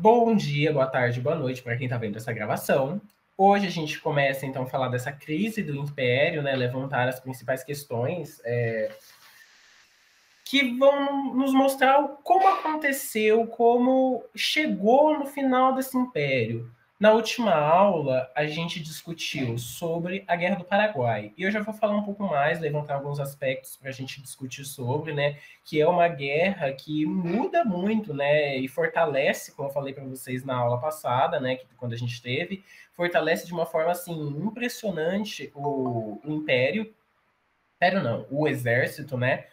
Bom dia, boa tarde, boa noite para quem está vendo essa gravação. Hoje a gente começa então a falar dessa crise do Império, né? Levantar as principais questões que vão nos mostrar como aconteceu, como chegou no final desse Império. Na última aula, a gente discutiu sobre a Guerra do Paraguai. E eu já vou falar um pouco mais, levantar alguns aspectos para a gente discutir sobre, né? Que é uma guerra que muda muito, né? E fortalece, como eu falei para vocês na aula passada, né? Que quando a gente teve, fortalece de uma forma assim impressionante o Império. Império não, o exército, né?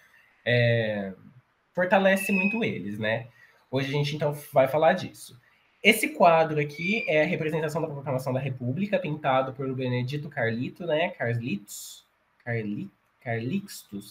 Fortalece muito eles, né? Hoje a gente então vai falar disso. Esse quadro aqui é a representação da Proclamação da República, pintado por Benedito Carlito, né? Carlixtus,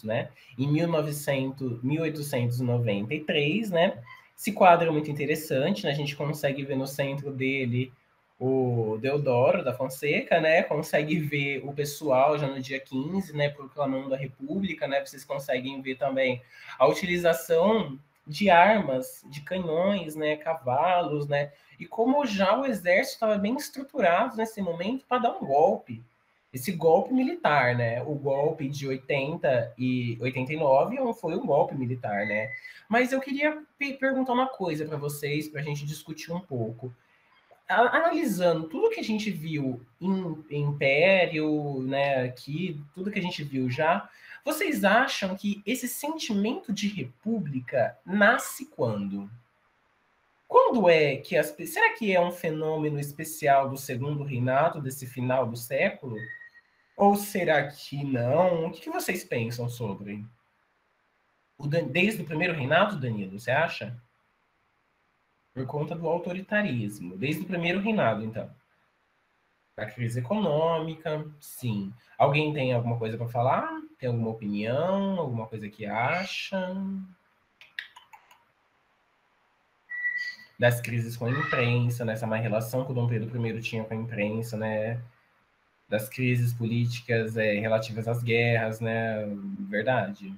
né? Em 1893, né? Esse quadro é muito interessante, né? A gente consegue ver no centro dele o Deodoro da Fonseca, né? Consegue ver o pessoal já no dia 15, né? Proclamando a República, né? Vocês conseguem ver também a utilização de armas, de canhões, né? Cavalos, né? E como já o exército estava bem estruturado nesse momento para dar um golpe. Esse golpe militar, né? O golpe de 80 e 89 foi um golpe militar, né? Mas eu queria perguntar uma coisa para vocês, para a gente discutir um pouco analisando tudo que a gente viu em Império, né, aqui, tudo que a gente viu já, vocês acham que esse sentimento de república nasce quando? Quando é que as... Será que é um fenômeno especial do segundo reinado, desse final do século? Ou será que não? O que vocês pensam sobre? Desde o primeiro reinado, Danilo, você acha? Por conta do autoritarismo. Desde o primeiro reinado, então. A crise econômica, sim. Alguém tem alguma coisa para falar? Tem alguma opinião? Alguma coisa que acha? Das crises com a imprensa, nessa má relação que o Dom Pedro I tinha com a imprensa, né? Das crises políticas relativas às guerras, né? Verdade.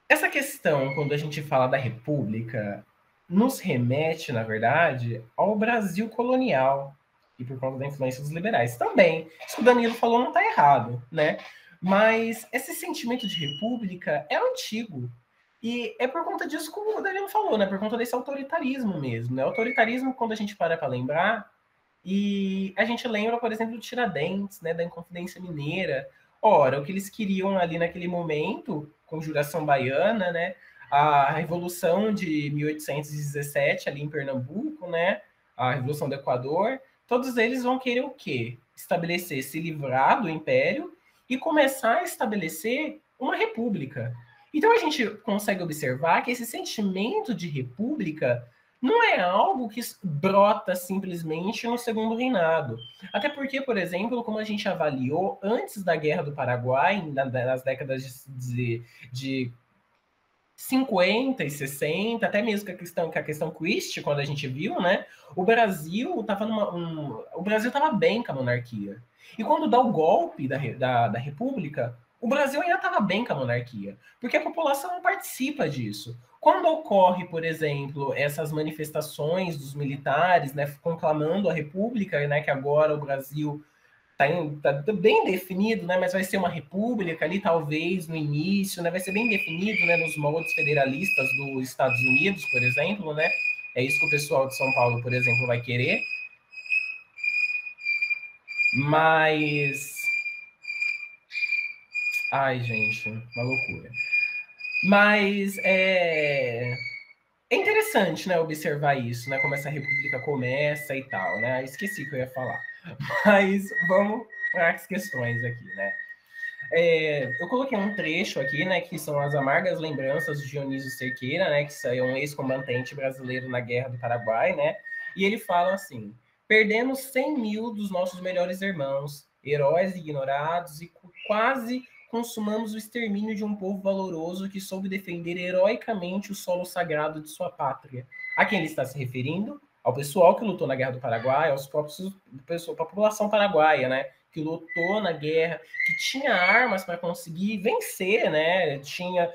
Essa questão, quando a gente fala da República, nos remete, na verdade, ao Brasil colonial e por conta da influência dos liberais. Também, isso que o Danilo falou não está errado, né? Mas esse sentimento de república é antigo. E é por conta disso que o Danilo falou, né? Por conta desse autoritarismo mesmo. Né? Autoritarismo, quando a gente para lembrar, e a gente lembra, por exemplo, do Tiradentes, né? Da Inconfidência Mineira. Ora, o que eles queriam ali naquele momento, Conjuração Baiana, né? A Revolução de 1817 ali em Pernambuco, né? A Revolução do Equador, todos eles vão querer o quê? Estabelecer, se livrar do Império e começar a estabelecer uma república. Então a gente consegue observar que esse sentimento de república não é algo que brota simplesmente no segundo reinado. Até porque, por exemplo, como a gente avaliou antes da Guerra do Paraguai, nas décadas de 50 e 60, até mesmo com a questão Christie, quando a gente viu, né? O Brasil estava bem com a monarquia. E quando dá o golpe da República, o Brasil ainda estava bem com a monarquia, porque a população não participa disso. Quando ocorre, por exemplo, essas manifestações dos militares, né, conclamando a República, né, que agora o Brasil tá bem definido, né? Mas vai ser uma república ali, talvez, no início, né? Vai ser bem definido, né? Nos moldes federalistas dos Estados Unidos, por exemplo, né? É isso que o pessoal de São Paulo, por exemplo, vai querer. Mas... Ai, gente, uma loucura. Mas é interessante, né, observar isso, né? Como essa república começa e tal, né? Esqueci o que eu ia falar. Mas vamos para as questões aqui, né? Eu coloquei um trecho aqui, né, que são as amargas lembranças de Dionísio Cerqueira, né, que é um ex-combatente brasileiro na Guerra do Paraguai, né, e ele fala assim: perdemos 100 mil dos nossos melhores irmãos, heróis ignorados, e quase consumamos o extermínio de um povo valoroso que soube defender heroicamente o solo sagrado de sua pátria. A quem ele está se referindo? Ao pessoal que lutou na Guerra do Paraguai, aos próprios, a população paraguaia, né, que lutou na guerra, que tinha armas para conseguir vencer, né? Tinha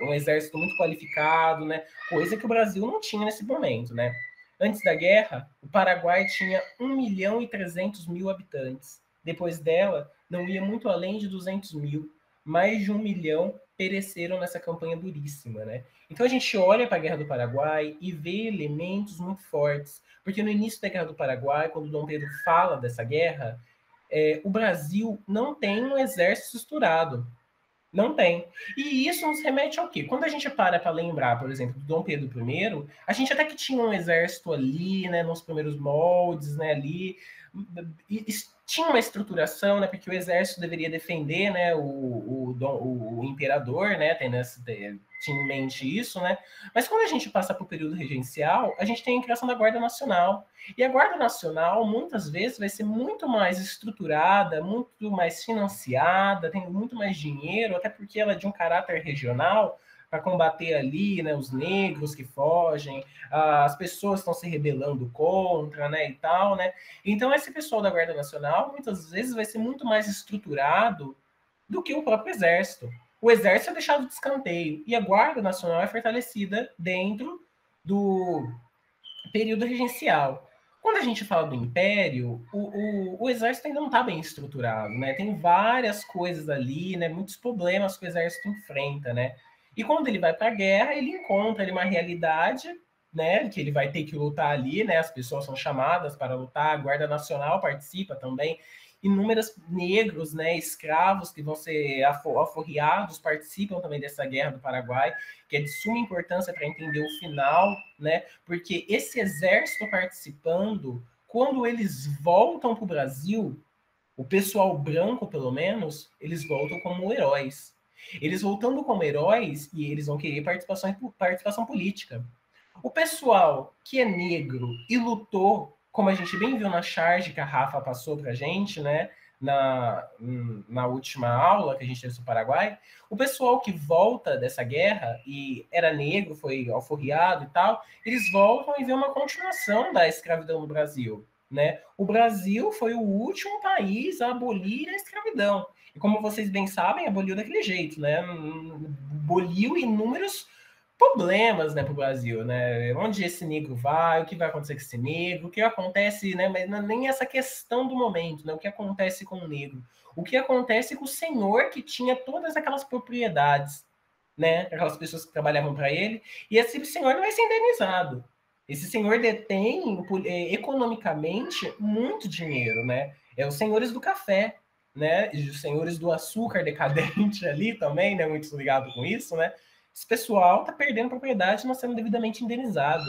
um exército muito qualificado, né? Coisa que o Brasil não tinha nesse momento, né? Antes da guerra, o Paraguai tinha 1.300.000 habitantes. Depois dela, não ia muito além de 200.000. Mais de 1 milhão pereceram nessa campanha duríssima, né? Então a gente olha para a Guerra do Paraguai e vê elementos muito fortes, porque no início da Guerra do Paraguai, quando Dom Pedro fala dessa guerra, o Brasil não tem um exército estruturado. Não tem. E isso nos remete ao quê? Quando a gente para lembrar, por exemplo, do Dom Pedro I, a gente até que tinha um exército ali, né, nos primeiros moldes, né, ali, e tinha uma estruturação, né, porque o exército deveria defender, né, o imperador, né, tinha em mente isso, né, mas quando a gente passa para o período regencial, a gente tem a criação da Guarda Nacional, e a Guarda Nacional, muitas vezes, vai ser muito mais estruturada, muito mais financiada, tem muito mais dinheiro, até porque ela é de um caráter regional, para combater ali, né, os negros que fogem, as pessoas estão se rebelando contra, né, e tal, né. Então, esse pessoal da Guarda Nacional, muitas vezes, vai ser muito mais estruturado do que o próprio Exército. O Exército é deixado de escanteio, e a Guarda Nacional é fortalecida dentro do período regencial. Quando a gente fala do Império, o Exército ainda não está bem estruturado, né? Tem várias coisas ali, né? Muitos problemas que o Exército enfrenta, né? E quando ele vai para a guerra, ele encontra ali uma realidade, né? Que ele vai ter que lutar ali, né? As pessoas são chamadas para lutar, a Guarda Nacional participa também, inúmeros negros, né, escravos que vão ser aforreados participam também dessa guerra do Paraguai, que é de suma importância para entender o final, né, porque esse exército participando, quando eles voltam para o Brasil, o pessoal branco, pelo menos, eles voltam como heróis. Eles voltando como heróis, e eles vão querer participação política. O pessoal que é negro e lutou, como a gente bem viu na charge que a Rafa passou para a gente, né? Na última aula que a gente teve no Paraguai, o pessoal que volta dessa guerra e era negro, foi alforriado e tal, eles voltam e vê uma continuação da escravidão no Brasil. Né? O Brasil foi o último país a abolir a escravidão. E como vocês bem sabem, aboliu daquele jeito, né? Aboliu inúmeros problemas, né, para o Brasil, né? Onde esse negro vai, o que vai acontecer com esse negro, o que acontece, né? Mas não é nem essa questão do momento, né? O que acontece com o negro, o que acontece com o senhor que tinha todas aquelas propriedades, né? Aquelas pessoas que trabalhavam para ele, e esse senhor não vai ser indenizado. Esse senhor detém economicamente muito dinheiro, né? É os senhores do café, né? E os senhores do açúcar decadente ali também, né? Muito ligado com isso, né? Esse pessoal está perdendo propriedade, não sendo devidamente indenizado.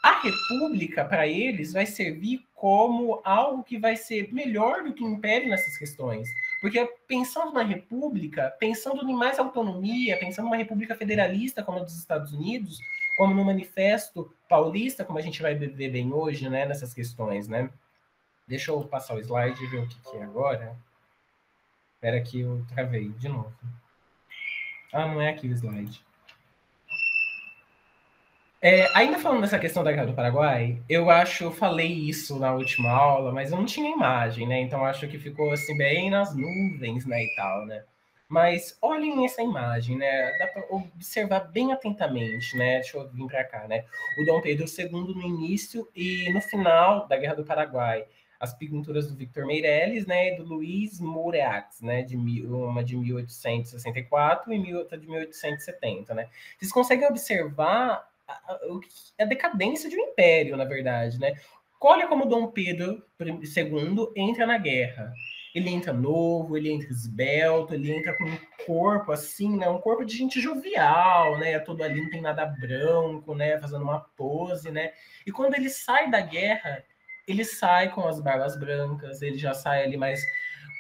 A república, para eles, vai servir como algo que vai ser melhor do que o império nessas questões. Porque pensando na república, pensando em mais autonomia, pensando numa república federalista como a dos Estados Unidos, como no Manifesto Paulista, como a gente vai ver bem hoje, né, nessas questões, né? Deixa eu passar o slide e ver o que é agora. Espera que eu travei de novo. Ah, não é aqui o slide. Ainda falando dessa questão da Guerra do Paraguai, eu falei isso na última aula, mas eu não tinha imagem, né? Então acho que ficou assim bem nas nuvens, né, e tal, né? Mas olhem essa imagem, né? Dá para observar bem atentamente, né? Deixa eu vir para cá, né? O Dom Pedro II no início e no final da Guerra do Paraguai. As pinturas do Victor Meirelles, né, e do Luiz Moureaux, né, uma de 1864 e outra de 1870, né? Vocês conseguem observar a decadência de um império, na verdade, né? Olha como Dom Pedro II entra na guerra. Ele entra novo, ele entra esbelto, ele entra com um corpo assim, né? Um corpo de gente jovial, né? Todo ali não tem nada branco, né? Fazendo uma pose, né? E quando ele sai da guerra, ele sai com as barbas brancas, ele já sai ali mais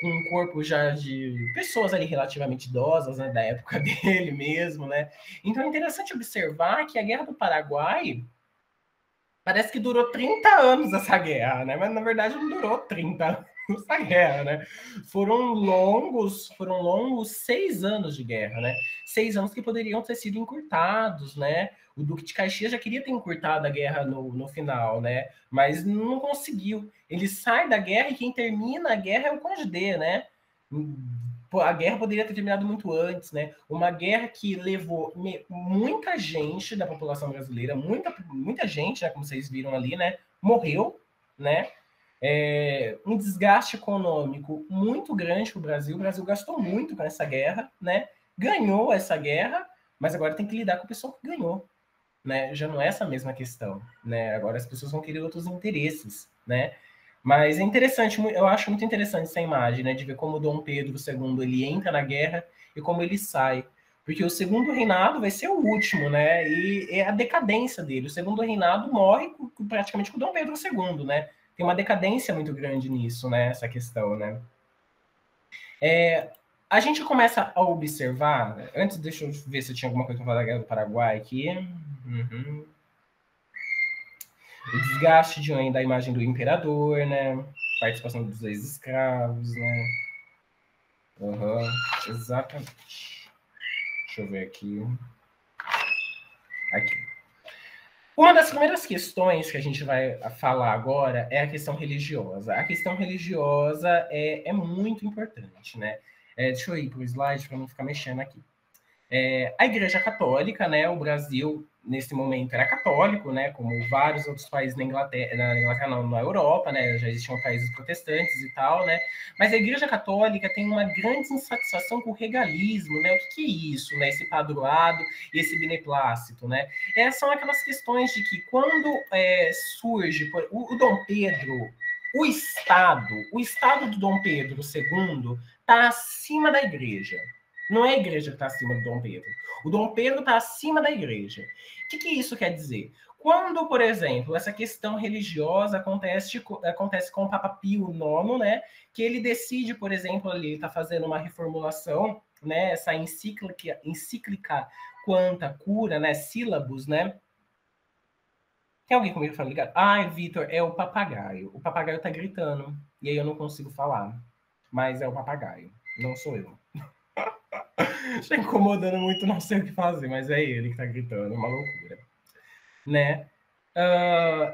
com um corpo já de pessoas ali relativamente idosas, né? Da época dele mesmo, né? Então é interessante observar que a Guerra do Paraguai parece que durou 30 anos essa guerra, né? Mas na verdade não durou 30 anos, essa guerra, né? Foram longos 6 anos de guerra, né? 6 anos que poderiam ter sido encurtados, né? O Duque de Caxias já queria ter encurtado a guerra no final, né? Mas não conseguiu. Ele sai da guerra e quem termina a guerra é o Conde D, né? A guerra poderia ter terminado muito antes, né? Uma guerra que levou muita gente da população brasileira, muita gente, né, como vocês viram ali, né, morreu, né? Um desgaste econômico muito grande para o Brasil. O Brasil gastou muito com essa guerra, né? Ganhou essa guerra, mas agora tem que lidar com o pessoal que ganhou, né? Já não é essa mesma questão, né? Agora as pessoas vão querer outros interesses, né? Mas é interessante, eu acho muito interessante essa imagem, né? De ver como Dom Pedro II ele entra na guerra e como ele sai. Porque o segundo reinado vai ser o último, né? E é a decadência dele. O segundo reinado morre praticamente com Dom Pedro II, né? Tem uma decadência muito grande nisso, né? Essa questão, né? A gente começa a observar. Antes, deixa eu ver se tinha alguma coisa para falar da Guerra do Paraguai aqui. Uhum. O desgaste da imagem do imperador, né? Participação dos ex-escravos, né? Uhum, exatamente. Deixa eu ver aqui. Aqui. Uma das primeiras questões que a gente vai falar agora é a questão religiosa. A questão religiosa é muito importante, né? Deixa eu ir para o slide para não ficar mexendo aqui. A Igreja Católica, né? O Brasil, nesse momento, era católico, né? Como vários outros países na Inglaterra não, na Europa, né? Já existiam países protestantes e tal, né? Mas a Igreja Católica tem uma grande insatisfação com o regalismo, né? O que é isso, né? Esse padroado e esse beneplácito, né? São aquelas questões de que quando surge o Dom Pedro, o Estado do Dom Pedro II está acima da Igreja. Não é a igreja que está acima do Dom Pedro. O Dom Pedro está acima da igreja. O que isso quer dizer? Quando, por exemplo, essa questão religiosa acontece com o Papa Pio IX, né, que ele decide, por exemplo, ele está fazendo uma reformulação, né, essa encíclica Quanta Cura, né, sílabos, né? Tem alguém comigo falando ligado? Ai, Vitor, é o papagaio. O papagaio está gritando e aí eu não consigo falar. Mas é o papagaio, não sou eu. Está incomodando muito, não sei o que fazer, mas é ele que está gritando, uma loucura. Né?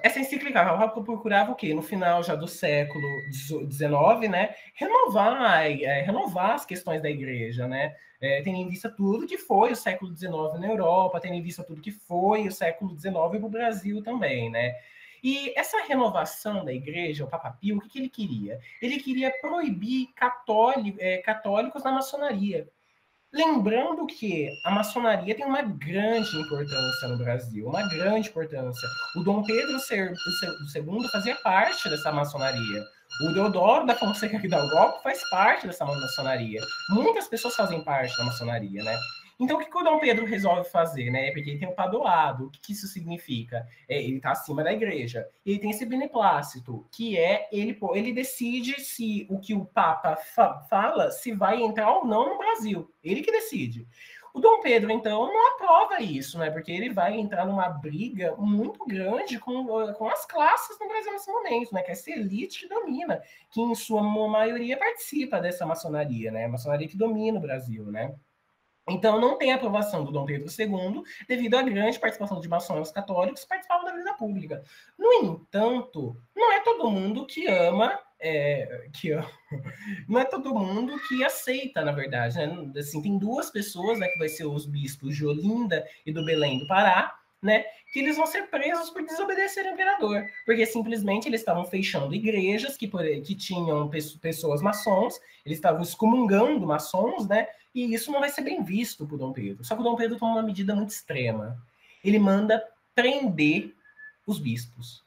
Essa encíclica procurava o quê? No final já do século XIX, né? Renovar as questões da igreja, né? Tendo em vista tudo que foi o século XIX na Europa, tendo em vista tudo que foi o século XIX para o Brasil também, né? E essa renovação da igreja, o Papa Pio, o que ele queria? Ele queria proibir católicos na maçonaria. Lembrando que a maçonaria tem uma grande importância no Brasil, uma grande importância. O Dom Pedro II fazia parte dessa maçonaria. O Deodoro da Fonseca Hidalgo faz parte dessa maçonaria. Muitas pessoas fazem parte da maçonaria, né? Então, o que o Dom Pedro resolve fazer, né? Porque ele tem o padoado. O que isso significa? Ele está acima da igreja. Ele tem esse beneplácito, que ele decide se o que o Papa fala, se vai entrar ou não no Brasil. Ele que decide. O Dom Pedro, então, não aprova isso, né? Porque ele vai entrar numa briga muito grande com as classes no Brasil nesse momento, né? Que é essa elite que domina, que em sua maioria participa dessa maçonaria, né? A maçonaria que domina o Brasil, né? Então, não tem aprovação do Dom Pedro II devido à grande participação de maçons católicos que participavam da vida pública. No entanto, não é todo mundo que ama, não é todo mundo que aceita, na verdade. Né? Assim, tem duas pessoas, né, que vai ser os bispos de Olinda e do Belém do Pará, né, que eles vão ser presos por desobedecer ao imperador, porque simplesmente eles estavam fechando igrejas que tinham pessoas maçons, eles estavam excomungando maçons, né, e isso não vai ser bem visto por Dom Pedro. Só que o Dom Pedro toma uma medida muito extrema. Ele manda prender os bispos.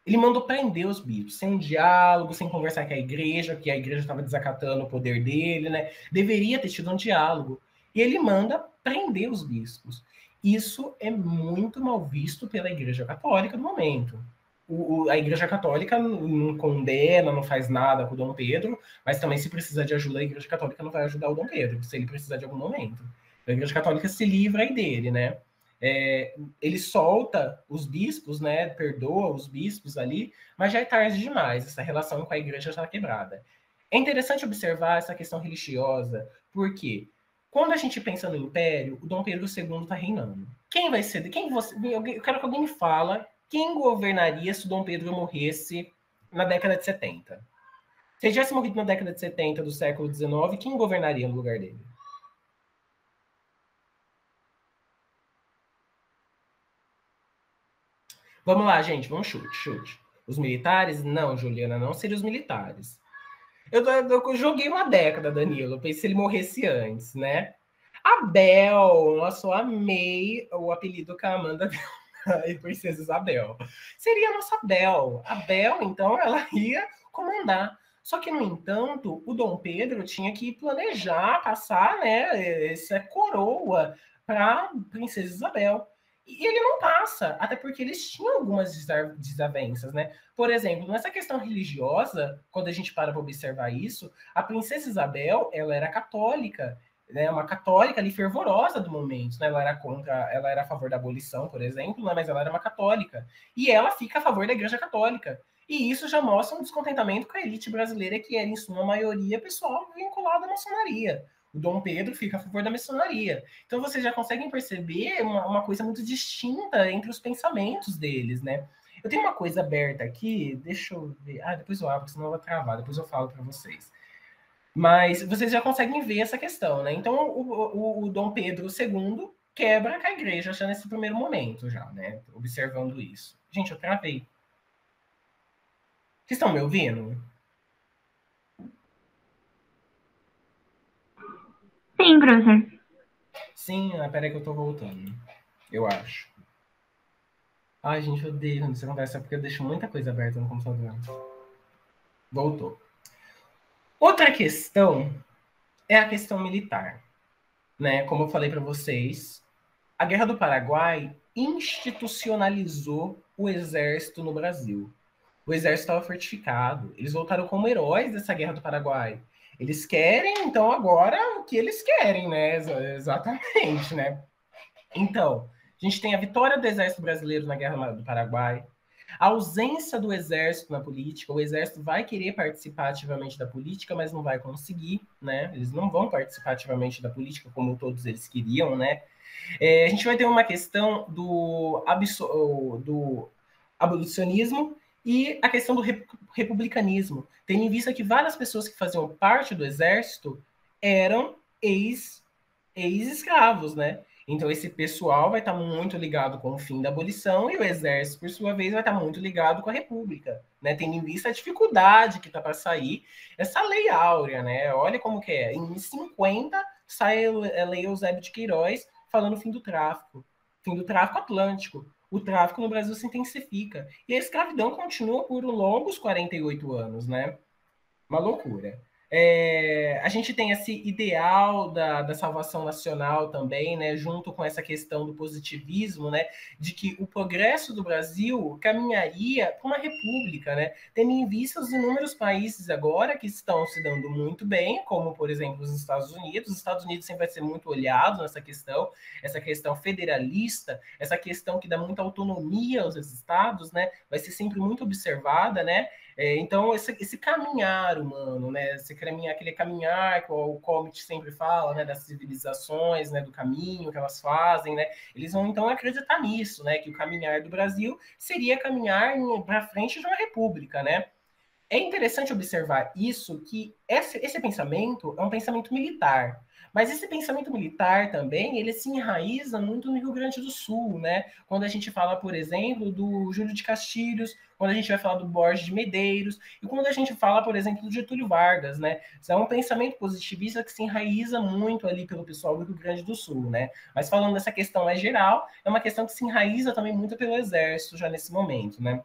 Ele mandou prender os bispos, sem um diálogo, sem conversar com a igreja, que a igreja estava desacatando o poder dele, né? Deveria ter tido um diálogo. E ele manda prender os bispos. Isso é muito mal visto pela Igreja Católica no momento. A Igreja Católica não condena, não faz nada com o Dom Pedro, mas também se precisar de ajuda, a Igreja Católica não vai ajudar o Dom Pedro, se ele precisar de algum momento. A Igreja Católica se livra aí dele, né? Ele solta os bispos, né? Perdoa os bispos ali, mas já é tarde demais. Essa relação com a igreja já está quebrada. É interessante observar essa questão religiosa, porque quando a gente pensa no Império, o Dom Pedro II está reinando. Quem vai ser? Eu quero que alguém me fala quem governaria se o Dom Pedro morresse na década de 70. Se ele tivesse morrido na década de 70 do século XIX, quem governaria no lugar dele? Vamos lá, gente, vamos chute. Os militares? Não, Juliana, não seriam os militares. Eu joguei uma década, Danilo. Eu pensei se ele morresse antes, né? Abel, nossa, eu amei o apelido que a Amanda deu e Princesa Isabel. Seria a nossa Bel. A Bel, então, ela ia comandar. Só que, no entanto, o Dom Pedro tinha que planejar, passar, né, essa coroa para Princesa Isabel. E ele não passa, até porque eles tinham algumas desavenças, né? Por exemplo, nessa questão religiosa, quando a gente para observar isso, a Princesa Isabel, ela era católica, né, uma católica ali fervorosa do momento, né? Ela era a favor da abolição, por exemplo, né, mas ela era uma católica. E ela fica a favor da Igreja Católica. E isso já mostra um descontentamento com a elite brasileira, que era, em sua maioria, pessoal vinculado à maçonaria. O Dom Pedro fica a favor da maçonaria. Então vocês já conseguem perceber uma coisa muito distinta entre os pensamentos deles, né? Eu tenho uma coisa aberta aqui, deixa eu ver. Ah, depois eu abro, senão eu vou travar, depois eu falo para vocês. Mas vocês já conseguem ver essa questão, né? Então, o Dom Pedro II quebra com a igreja já nesse primeiro momento, já, né? Observando isso. Gente, eu travei. Vocês estão me ouvindo? Sim, professor. Sim, peraí que eu tô voltando. Eu acho. Ai, gente, eu odeio quando isso acontece, porque eu deixo muita coisa aberta no computador. Voltou. Outra questão é a questão militar, né? Como eu falei para vocês, a Guerra do Paraguai institucionalizou o exército no Brasil. O exército estava fortificado. Eles voltaram como heróis dessa Guerra do Paraguai. Eles querem, então, agora o que eles querem, né? Exatamente, né? Então, a gente tem a vitória do exército brasileiro na Guerra do Paraguai, a ausência do exército na política. O exército vai querer participar ativamente da política, mas não vai conseguir, né? Eles não vão participar ativamente da política como todos eles queriam, né? A gente vai ter uma questão do abolicionismo e a questão do republicanismo, tendo em vista que várias pessoas que faziam parte do exército eram ex-escravos, né? Então, esse pessoal vai estar muito ligado com o fim da abolição e o exército, por sua vez, vai estar muito ligado com a república, né? Tendo em vista a dificuldade que está para sair essa lei áurea, né? Olha como que é. Em 50 sai a lei Eusébio de Queiroz falando fim do tráfico atlântico. O tráfico no Brasil se intensifica. E a escravidão continua por longos 48 anos, né? Uma loucura. A gente tem esse ideal da salvação nacional também, né, junto com essa questão do positivismo, né, de que o progresso do Brasil caminharia para uma república, né, tendo em vista os inúmeros países agora que estão se dando muito bem, como, por exemplo, os Estados Unidos. Os Estados Unidos sempre vai ser muito olhado nessa questão, essa questão federalista, essa questão que dá muita autonomia aos estados, né, vai ser sempre muito observada, né. Então, esse caminhar humano, né? Aquele caminhar que o Comet sempre fala, né? Das civilizações, né? Do caminho que elas fazem, né? Eles vão, então, acreditar nisso, né? Que o caminhar do Brasil seria caminhar para frente de uma república, né? É interessante observar isso, que esse pensamento é um pensamento militar. Mas esse pensamento militar também, ele se enraiza muito no Rio Grande do Sul, né? Quando a gente fala, por exemplo, do Júlio de Castilhos, quando a gente vai falar do Borges de Medeiros, e quando a gente fala, por exemplo, do Getúlio Vargas, né? Isso é um pensamento positivista que se enraiza muito ali pelo pessoal do Rio Grande do Sul, né? Mas falando dessa questão mais geral, é uma questão que se enraiza também muito pelo Exército já nesse momento, né?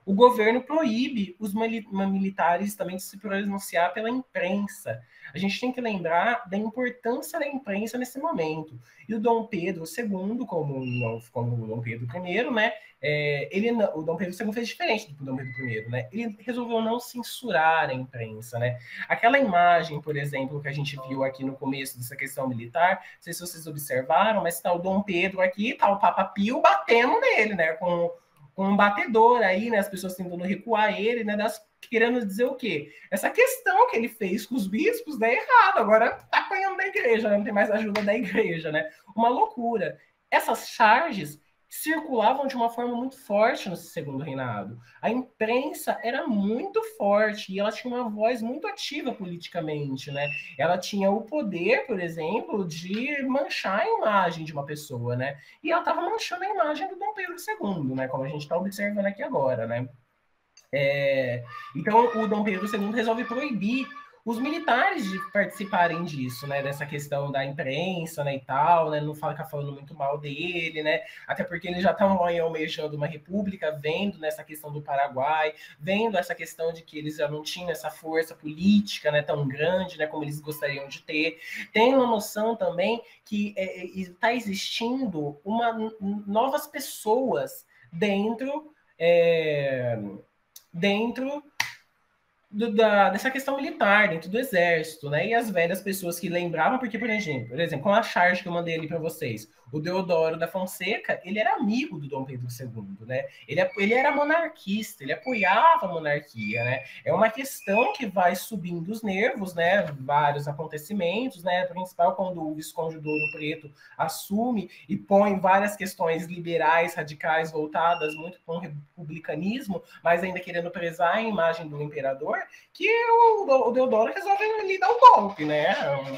o governo proíbe os militares também de se pronunciar pela imprensa. A gente tem que lembrar da importância da imprensa nesse momento. E o Dom Pedro II, como o Dom Pedro I, né, o Dom Pedro II fez diferente do Dom Pedro I, né? Ele resolveu não censurar a imprensa, né? Aquela imagem, por exemplo, que a gente viu aqui no começo dessa questão militar, não sei se vocês observaram, mas está o Dom Pedro aqui, está o Papa Pio batendo nele, né? Com um batedor aí, né? As pessoas tentando recuar ele, né? Querendo dizer o quê? Essa questão que ele fez com os bispos é errado, agora tá apanhando da igreja, né? Não tem mais ajuda da igreja, né? Uma loucura. Essas charges circulavam de uma forma muito forte no segundo reinado. A imprensa era muito forte e ela tinha uma voz muito ativa politicamente, né? Ela tinha o poder, por exemplo, de manchar a imagem de uma pessoa, né? E ela estava manchando a imagem do Dom Pedro II, né? Como a gente está observando aqui agora, né? Então, o Dom Pedro II resolve proibir os militares de participarem disso, né? Dessa questão da imprensa, né, e tal, né? Não ficar falando muito mal dele, né? Até porque eles já estão almejando uma república, vendo nessa questão do Paraguai, vendo essa questão de que eles já não tinham essa força política, né, tão grande, né, como eles gostariam de ter. Tem uma noção também que está existindo novas pessoas dentro dentro dessa questão militar, dentro do exército, né? E as velhas pessoas que lembravam, porque, por exemplo, com a charge que eu mandei ali para vocês, o Deodoro da Fonseca, ele era amigo do Dom Pedro II, né? Ele era monarquista, ele apoiava a monarquia, né? É uma questão que vai subindo os nervos, né? Vários acontecimentos, né? Principal quando o Visconde do Ouro Preto assume e põe várias questões liberais, radicais, voltadas muito para o republicanismo, mas ainda querendo prezar a imagem do imperador, que o Deodoro resolve ali dar um golpe, né?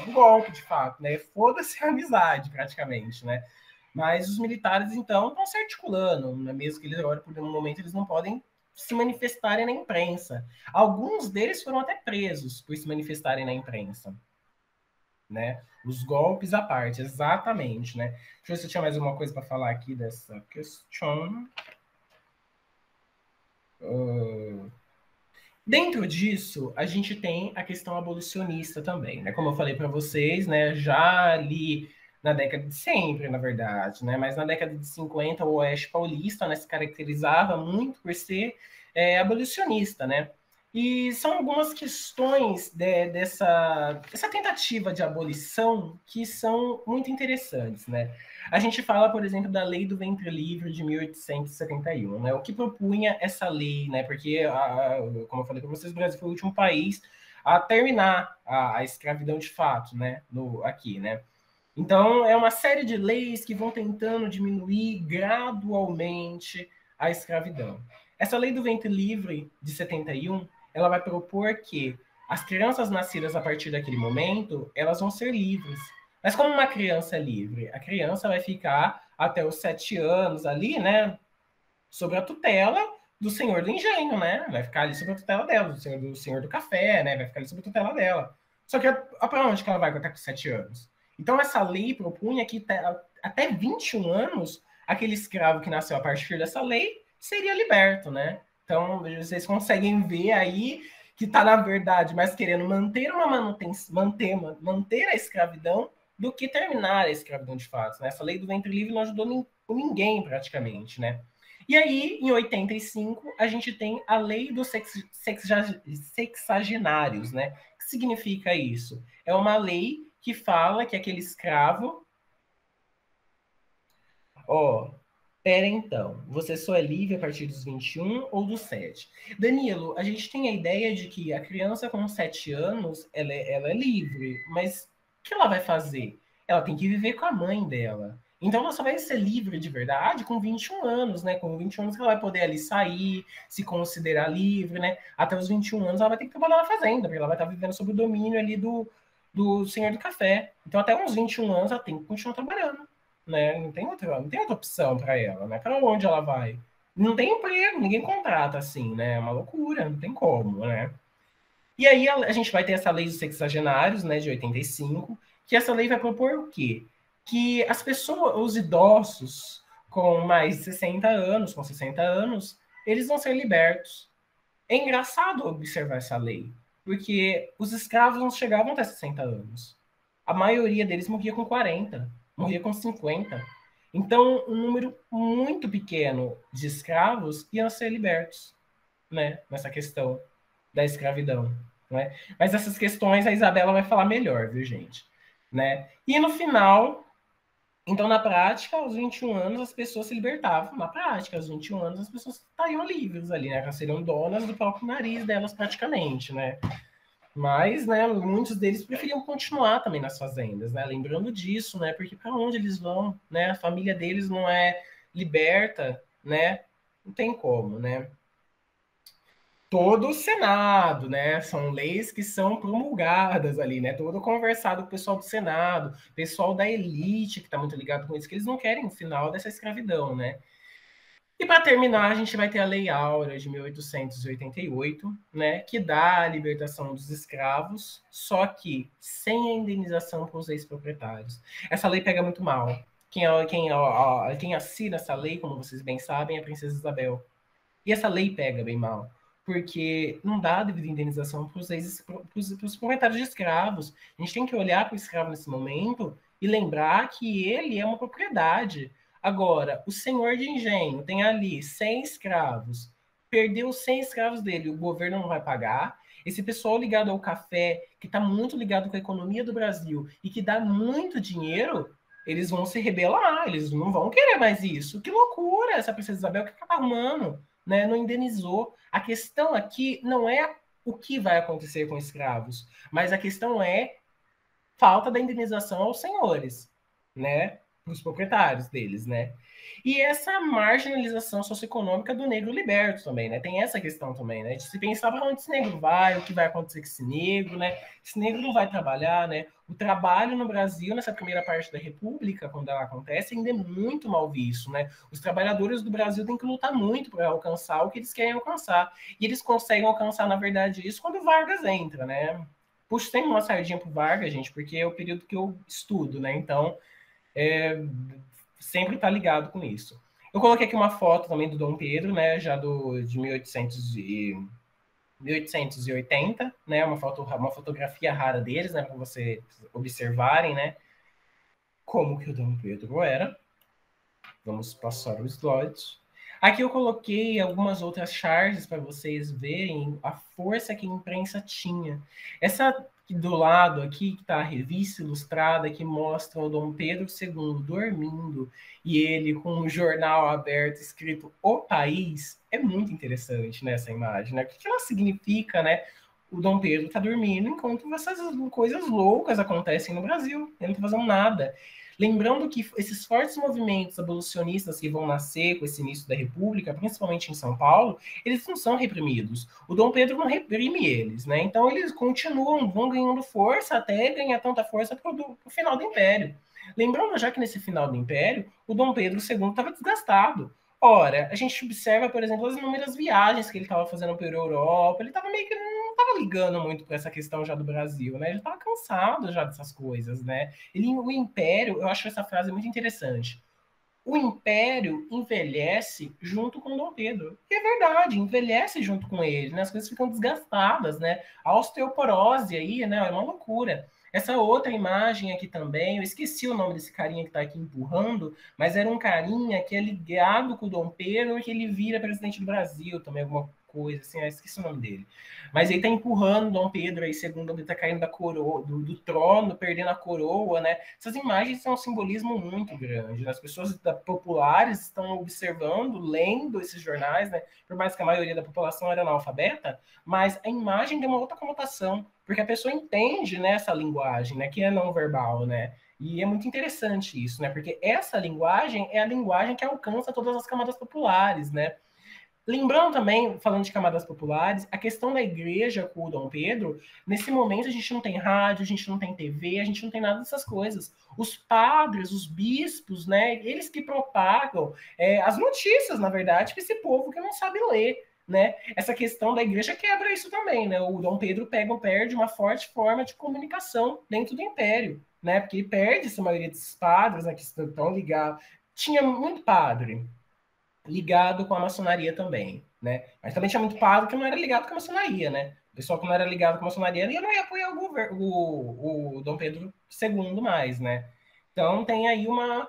Um golpe, de fato, né? Foda-se a amizade, praticamente, né? Mas os militares, então, estão se articulando, né? Mesmo que eles agora, por um momento, eles não podem se manifestarem na imprensa. Alguns deles foram até presos por se manifestarem na imprensa, né? Os golpes à parte, exatamente, né? Deixa eu ver se eu tinha mais alguma coisa para falar aqui dessa questão. Dentro disso, a gente tem a questão abolicionista também, né? Como eu falei para vocês, né? Já ali na década de sempre, na verdade, né? Mas na década de 50, o Oeste Paulista, né, se caracterizava muito por ser abolicionista, né? E são algumas questões dessa tentativa de abolição que são muito interessantes, né? A gente fala, por exemplo, da Lei do Ventre Livre de 1871, né? O que propunha essa lei, né? Porque, como eu falei para vocês, o Brasil foi o último país a terminar a escravidão de fato, né? Aqui, né? Então, é uma série de leis que vão tentando diminuir gradualmente a escravidão. Essa lei do ventre livre de 71, ela vai propor que as crianças nascidas a partir daquele momento, elas vão ser livres. Mas como uma criança é livre? A criança vai ficar até os 7 anos ali, né, sob a tutela do senhor do engenho, né? Vai ficar ali sob a tutela dela, do senhor do café, né? Vai ficar ali sob a tutela dela. Só que para onde que ela vai até com 7 anos? Então essa lei propunha que até 21 anos, aquele escravo que nasceu a partir dessa lei seria liberto, né? Então vocês conseguem ver aí que está, na verdade, mais querendo manter uma manutenção, manter a escravidão do que terminar a escravidão de fato. Né? Essa lei do ventre livre não ajudou ninguém praticamente, né? E aí, em 85, a gente tem a lei dos sexagenários, né? O que significa isso? É uma lei que fala que aquele escravo, pera então, você só é livre a partir dos 21 ou dos 7? Danilo, a gente tem a ideia de que a criança com 7 anos, ela é livre, mas o que ela vai fazer? Ela tem que viver com a mãe dela. Então ela só vai ser livre de verdade com 21 anos, né? Com 21 anos que ela vai poder ali sair, se considerar livre, né? Até os 21 anos ela vai ter que trabalhar na fazenda, porque ela vai estar vivendo sob o domínio ali do senhor do café. Então até uns 21 anos ela tem que continuar trabalhando, né? Não tem outra opção para ela, né? Para onde ela vai? Não tem emprego, ninguém contrata assim, né? É uma loucura, não tem como, né? E aí a gente vai ter essa lei dos sexagenários, né, de 85, que essa lei vai propor o quê? Que as pessoas, os idosos com mais de 60 anos, com 60 anos, eles vão ser libertos. É engraçado observar essa lei, porque os escravos não chegavam até 60 anos. A maioria deles morria com 40, morria com 50. Então, um número muito pequeno de escravos iam ser libertos, né, nessa questão da escravidão, né? Mas essas questões a Isabela vai falar melhor, viu, gente? Né? E no final, então, na prática, aos 21 anos, as pessoas se libertavam. Na prática, aos 21 anos, as pessoas estariam livres ali, né? Elas seriam donas do próprio nariz delas, praticamente, né? Mas, né, muitos deles preferiam continuar também nas fazendas, né? Lembrando disso, né? Porque para onde eles vão, né? A família deles não é liberta, né? Não tem como, né? Todo o Senado, né? São leis que são promulgadas ali, né? Todo conversado com o pessoal do Senado, pessoal da elite que está muito ligado com isso, que eles não querem o final dessa escravidão, né? E para terminar, a gente vai ter a Lei Áurea de 1888, né, que dá a libertação dos escravos, só que sem a indenização para os ex-proprietários. Essa lei pega muito mal. Quem assina essa lei, como vocês bem sabem, é a Princesa Isabel. E essa lei pega bem mal, porque não dá a devida indenização para os proprietários de escravos. A gente tem que olhar para o escravo nesse momento e lembrar que ele é uma propriedade. Agora, o senhor de engenho tem ali 100 escravos, perdeu os 100 escravos dele, o governo não vai pagar. Esse pessoal ligado ao café, que está muito ligado com a economia do Brasil e que dá muito dinheiro, eles vão se rebelar, eles não vão querer mais isso. Que loucura essa Princesa Isabel, o que ela tá arrumando? Né? Não indenizou. A questão aqui não é o que vai acontecer com escravos, mas a questão é falta da indenização aos senhores, né? Os proprietários deles, né? E essa marginalização socioeconômica do negro liberto também, né? Tem essa questão também, né? De se pensar para onde esse negro vai, o que vai acontecer com esse negro, né? Esse negro não vai trabalhar, né? O trabalho no Brasil, nessa primeira parte da República, quando ela acontece, ainda é muito mal visto, né? Os trabalhadores do Brasil têm que lutar muito para alcançar o que eles querem alcançar. E eles conseguem alcançar, na verdade, isso quando o Vargas entra, né? Puxo sempre uma sardinha pro Vargas, gente, porque é o período que eu estudo, né? Então, sempre tá ligado com isso. Eu coloquei aqui uma foto também do Dom Pedro, né? Já de 1880, né? Uma fotografia rara deles, né? Para vocês observarem, né? Como que o Dom Pedro era. Vamos passar os slides. Aqui eu coloquei algumas outras charges para vocês verem a força que a imprensa tinha. Essa do lado aqui, que está a revista ilustrada, que mostra o Dom Pedro II dormindo e ele com um jornal aberto escrito O País, é muito interessante nessa imagem, né? O que ela significa, né? O Dom Pedro está dormindo enquanto essas coisas loucas acontecem no Brasil. Ele não está fazendo nada. Lembrando que esses fortes movimentos abolicionistas que vão nascer com esse início da República, principalmente em São Paulo, eles não são reprimidos. O Dom Pedro não reprime eles, né? Então eles continuam, vão ganhando força até ganhar tanta força para o final do Império. Lembrando já que nesse final do Império, o Dom Pedro II estava desgastado. Ora, a gente observa, por exemplo, as inúmeras viagens que ele estava fazendo pela Europa, ele estava meio que não estava ligando muito para essa questão já do Brasil, né? Ele estava cansado já dessas coisas, né? O Império, eu acho essa frase muito interessante. O Império envelhece junto com Dom Pedro. E é verdade, envelhece junto com ele, né? As coisas ficam desgastadas, né? A osteoporose aí, né? É uma loucura. Essa outra imagem aqui também, eu esqueci o nome desse carinha que está aqui empurrando, mas era um carinha que é ligado com o Dom Pedro e que ele vira presidente do Brasil também, alguma coisa assim, eu esqueci o nome dele. Mas ele está empurrando Dom Pedro aí, segundo ele está caindo da coroa, do trono, perdendo a coroa, né? Essas imagens são um simbolismo muito grande. Né? As pessoas populares estão observando, lendo esses jornais, né? Por mais que a maioria da população era analfabeta, mas a imagem tem uma outra conotação, porque a pessoa entende, né, essa linguagem, né, que é não verbal, né? E é muito interessante isso, né? Porque essa linguagem é a linguagem que alcança todas as camadas populares, né? Lembrando também, falando de camadas populares, a questão da igreja com o Dom Pedro, nesse momento a gente não tem rádio, a gente não tem TV, a gente não tem nada dessas coisas. Os padres, os bispos, né, eles que propagam as notícias, na verdade, para esse povo que não sabe ler. Né? Essa questão da igreja quebra isso também. Né? O Dom Pedro perde uma forte forma de comunicação dentro do império, né? Porque ele perde essa maioria desses padres, né, que estão ligados. Tinha muito padre, ligado com a maçonaria também, né? Mas também tinha muito padre que não era ligado com a maçonaria, né? O pessoal que não era ligado com a maçonaria não ia apoiar o Dom Pedro II mais, né? Então tem aí uma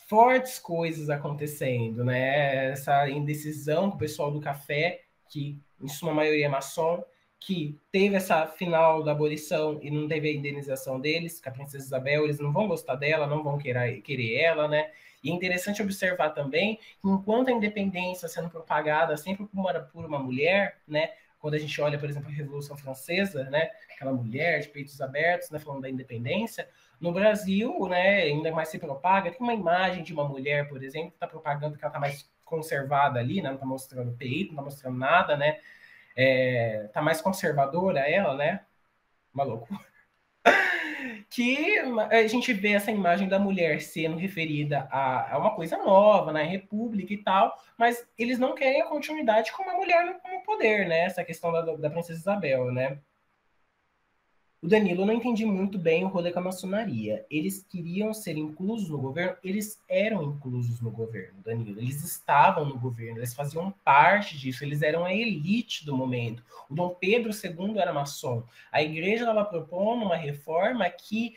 fortes coisas acontecendo, né? Essa indecisão com o pessoal do café, que em sua maioria é maçom, que teve essa final da abolição e não teve a indenização deles, com a Princesa Isabel, eles não vão gostar dela, não vão querer ela, né? E é interessante observar também que enquanto a independência sendo propagada sempre por uma mulher, né? Quando a gente olha, por exemplo, a Revolução Francesa, né? Aquela mulher de peitos abertos, né? Falando da independência, no Brasil, né, ainda mais se propaga, tem uma imagem de uma mulher, por exemplo, que está propagando que ela está mais conservada ali, né, não está mostrando peito, não está mostrando nada, né, tá mais conservadora ela, né, maluco. Que a gente vê essa imagem da mulher sendo referida a uma coisa nova, na República e tal, mas eles não querem a continuidade com uma mulher no poder, né, essa questão da Princesa Isabel, né. O Danilo, eu não entendi muito bem o rolê com a maçonaria. Eles queriam ser inclusos no governo? Eles eram inclusos no governo, Danilo. Eles estavam no governo, eles faziam parte disso, eles eram a elite do momento. O Dom Pedro II era maçom. A igreja estava propondo uma reforma que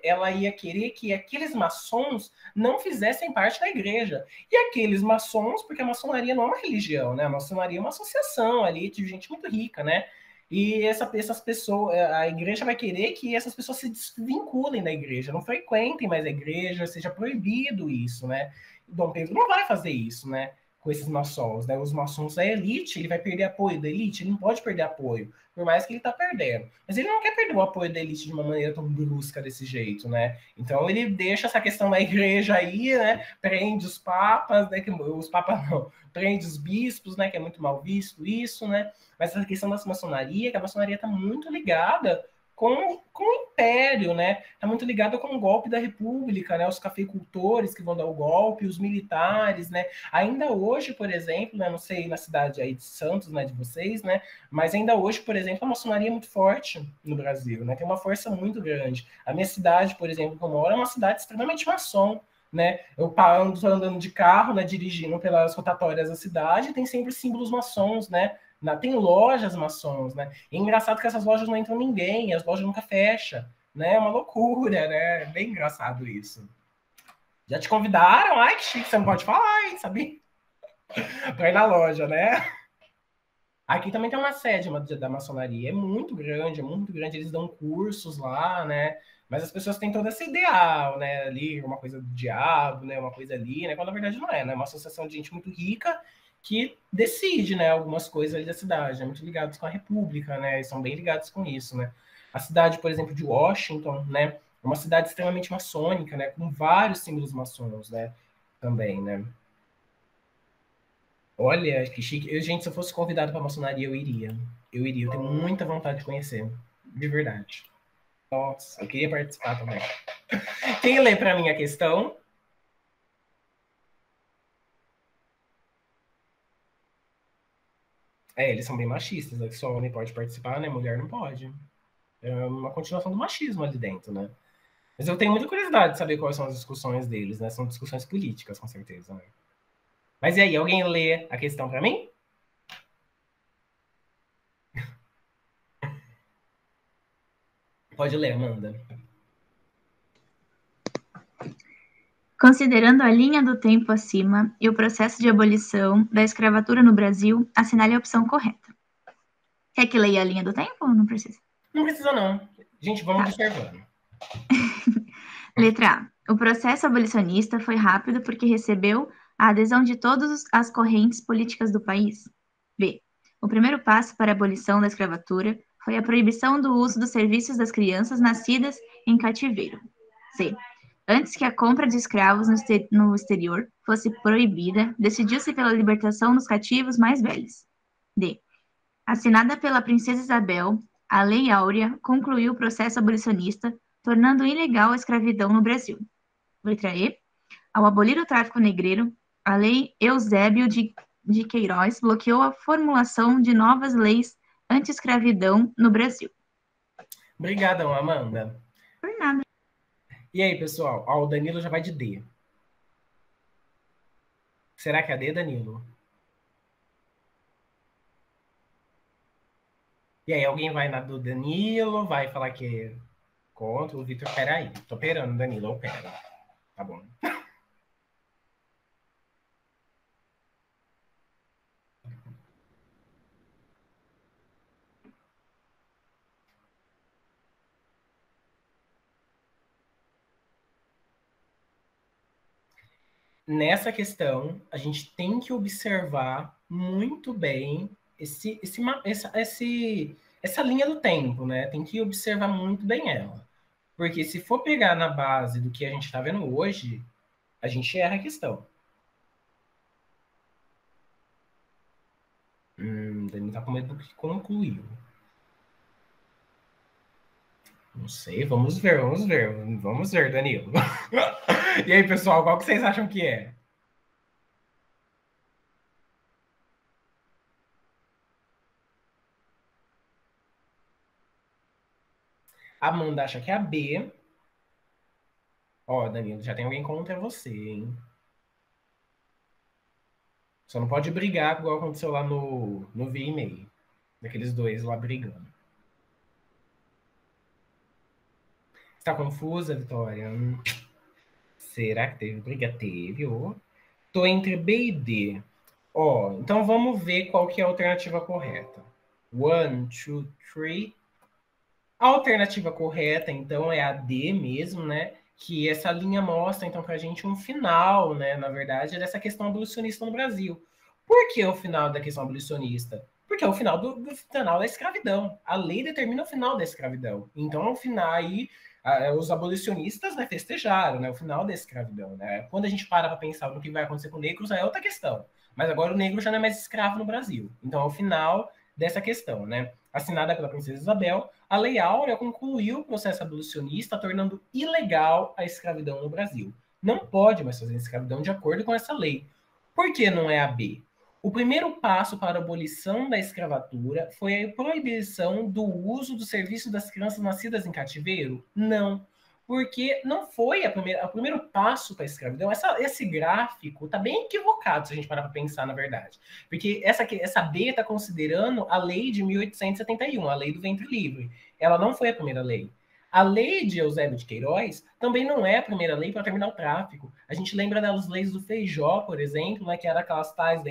ela ia querer que aqueles maçons não fizessem parte da igreja. E aqueles maçons, porque a maçonaria não é uma religião, né? A maçonaria é uma associação ali de gente muito rica, né? E essas pessoas, a igreja vai querer que essas pessoas se desvinculem da igreja, não frequentem mais a igreja, seja proibido isso, né? Dom Pedro não vai fazer isso, né? Com esses maçons, né? Os maçons é elite, ele vai perder apoio da elite, ele não pode perder apoio, por mais que ele tá perdendo. Mas ele não quer perder o apoio da elite de uma maneira tão brusca desse jeito, né? Então ele deixa essa questão da igreja aí, né? Prende os papas, né? Que os papas não, prende os bispos, né? Que é muito mal visto isso, né? Mas essa questão da maçonaria, que a maçonaria está muito ligada com o império, né? Está muito ligada com o golpe da República, né? Os cafeicultores que vão dar o golpe, os militares, né? Ainda hoje, por exemplo, né? Não sei na cidade aí de Santos, né? De vocês, né? Mas ainda hoje, por exemplo, a maçonaria é muito forte no Brasil, né? Tem uma força muito grande. A minha cidade, por exemplo, que eu moro, é uma cidade extremamente maçom, né? Eu ando andando de carro, né? Dirigindo pelas rotatórias da cidade, tem sempre símbolos maçons, né? Tem lojas maçons, né? E é engraçado que essas lojas não entram ninguém, as lojas nunca fecham, né? É uma loucura, né? É bem engraçado isso. Já te convidaram? Ai, que chique, você não pode falar, hein, sabia? Pra ir na loja, né? Aqui também tem uma sede da maçonaria, é muito grande, eles dão cursos lá, né? Mas as pessoas têm todo esse ideal, né? Ali, uma coisa do diabo, né? Uma coisa ali, né? Quando na verdade não é, né? É uma associação de gente muito rica que decide, né? Algumas coisas ali da cidade, né? Muito ligados com a República, né? E são bem ligados com isso, né? A cidade, por exemplo, de Washington, né? É uma cidade extremamente maçônica, né? Com vários símbolos maçons, né? Também, né? Olha, que chique. Eu, gente, se eu fosse convidado para maçonaria, eu iria. Eu iria. Eu tenho muita vontade de conhecer. De verdade. Nossa, eu queria participar também. Quem lê para mim a questão? É, eles são bem machistas, né? Que só homem pode participar, né? Mulher não pode. É uma continuação do machismo ali dentro, né? Mas eu tenho muita curiosidade de saber quais são as discussões deles, né? São discussões políticas, com certeza, né? Mas e aí, alguém lê a questão para mim? Pode ler, Amanda. Considerando a linha do tempo acima e o processo de abolição da escravatura no Brasil, assinale a opção correta. Quer que leia a linha do tempo ou não precisa? Não precisa, não. Gente, vamos Tá. observando. Letra A. O processo abolicionista foi rápido porque recebeu a adesão de todas as correntes políticas do país. B. O primeiro passo para a abolição da escravatura foi a proibição do uso dos serviços das crianças nascidas em cativeiro. C. Antes que a compra de escravos no exterior fosse proibida, decidiu-se pela libertação dos cativos mais velhos. D. Assinada pela Princesa Isabel, a Lei Áurea concluiu o processo abolicionista, tornando ilegal a escravidão no Brasil. Letra E. Ao abolir o tráfico negreiro, a Lei Eusébio de Queiroz bloqueou a formulação de novas leis anti-escravidão no Brasil. Obrigadão, Amanda. Por nada. E aí, pessoal? Ó, o Danilo já vai de D. Será que é D, Danilo? E aí alguém vai na do Danilo, vai falar que é contra o Vitor. Peraí, tô operando, Danilo, opera. Tá bom. Nessa questão, a gente tem que observar muito bem essa linha do tempo, né? Tem que observar muito bem ela. Porque se for pegar na base do que a gente está vendo hoje, a gente erra a questão. Danilo tá com medo do que concluiu. Não sei, vamos ver, vamos ver. Vamos ver, Danilo. E aí, pessoal, qual que vocês acham que é? A Amanda acha que é a B. Ó, Danilo, já tem alguém contra você, hein? Só não pode brigar igual aconteceu lá no VMA. Daqueles dois lá brigando. Está confusa, Vitória? Será que teve briga? Teve, ô. Tô entre B e D. Ó, então vamos ver qual que é a alternativa correta. One, two, three. A alternativa correta, então, é a D mesmo, né? Que essa linha mostra, então, para a gente um final, né? Na verdade, dessa questão abolicionista no Brasil. Por que o final da questão abolicionista? Porque é o final do final da escravidão. A lei determina o final da escravidão. Então, o final aí, os abolicionistas, né, festejaram, né, o final da escravidão, né? Quando a gente para pensar no que vai acontecer com negros, é outra questão. Mas agora o negro já não é mais escravo no Brasil. Então, é o final dessa questão, né? Assinada pela princesa Isabel, a Lei Áurea concluiu o processo abolicionista, tornando ilegal a escravidão no Brasil. Não pode mais fazer escravidão de acordo com essa lei. Por que não é a B? O primeiro passo para a abolição da escravatura foi a proibição do uso do serviço das crianças nascidas em cativeiro? Não. Porque não foi o primeiro passo para a escravidão. Esse gráfico está bem equivocado, se a gente parar para pensar, na verdade. Porque essa B está considerando a lei de 1871, a lei do ventre livre. Ela não foi a primeira lei. A lei de Eusébio de Queiroz também não é a primeira lei para terminar o tráfico. A gente lembra das leis do Feijó, por exemplo, né, que era aquelas tais da